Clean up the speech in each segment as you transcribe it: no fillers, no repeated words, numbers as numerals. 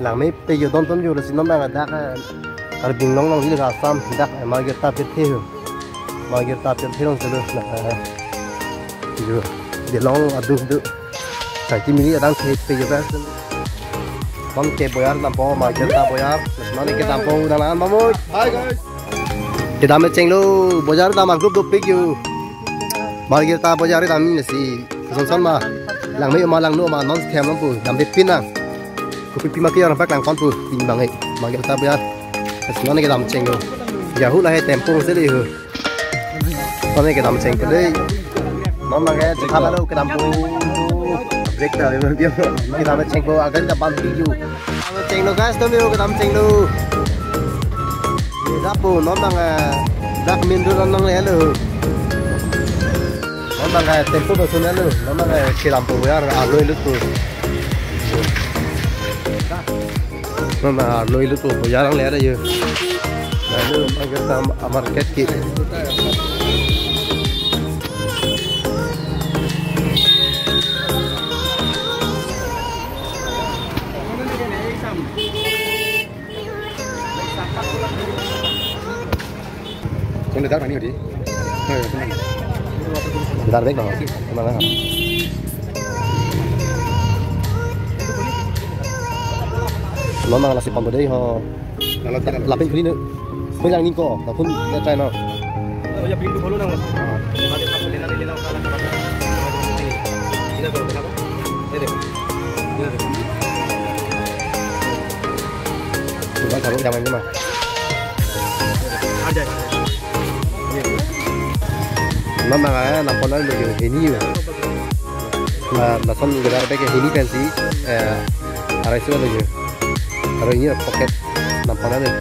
làng mấy bây giờ tôm dù là xin nó mang là đắt ở bình nóng như là xăm đắt mà cái ta biết thế rồi mà cái ta biết thế không sẽ được là giờ để nó ở đượcใส่ที่มีดังเทไปอยู่แล้วมันเก็บบ่อยน้ำพอมาเก็บตาบ่อยมันนี่เก็บตาพอดังนั้นมาหมดเก็บตาไม่เจ๋งลูบ่อยตามากรุ๊ปดูปิกอยู่มาเก็บตาบ่อยตามนี่สิสนมาหลังไม่มาหลังนู้มาน้องแถมน้องปูดำเด็ดปิ้นนะกูปิ้นมาเกี่ยวรักหลังฟันปูปิ้นบางไงมาเก็บตาบ่อยแต่มันนี่เก็บตาเจ๋งลูอย่าหู้อะไรให้เต็มปูเสียเลยเหรอมันนี่เก็บตาเจ๋งไปเลยน้องมาแกจะทำอะไรเก็บตาปูVector, kita mau cek bawa agar dapat video. Kita cek lo guys, tuh kita mau cek lo. Dapu, nonton dak mindu nonton lo. Nonton tempo betul lo. Nonton kita mau ya alo itu tuh. Nonton alo itu tuh, jarang lihat aja. Lalu kita market kita. Chúng ta phải đi đi. Chúng ta biết rồi, mà nó học. Nó mang là xịt bóng vào đây họ là bên phía nữa. Bây giờ nhìn cỏ, nó không ra trai nào. Bây giờ pin follow nào. Chúng ta thằng trong anh nhưng mà. Nó mang cái làm con nó được hình như là xong người ta cái hình fancy ở đây xưa rồi ở đây như là pocket làm con nó này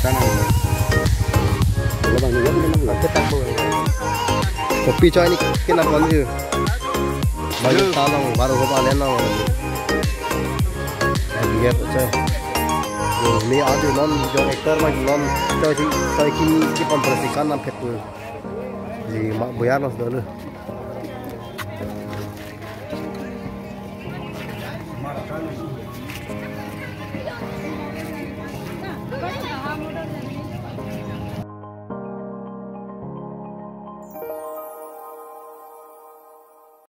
cái này nó bằng những là chất tăng thôi copy cho anh cái làm con gì bao nhiêu tao nó vào đâu có bao lên nó ghép chơi ini ada non John Hector lagi non coy kini kita membersihkan nam pet di mak boyar mas dulu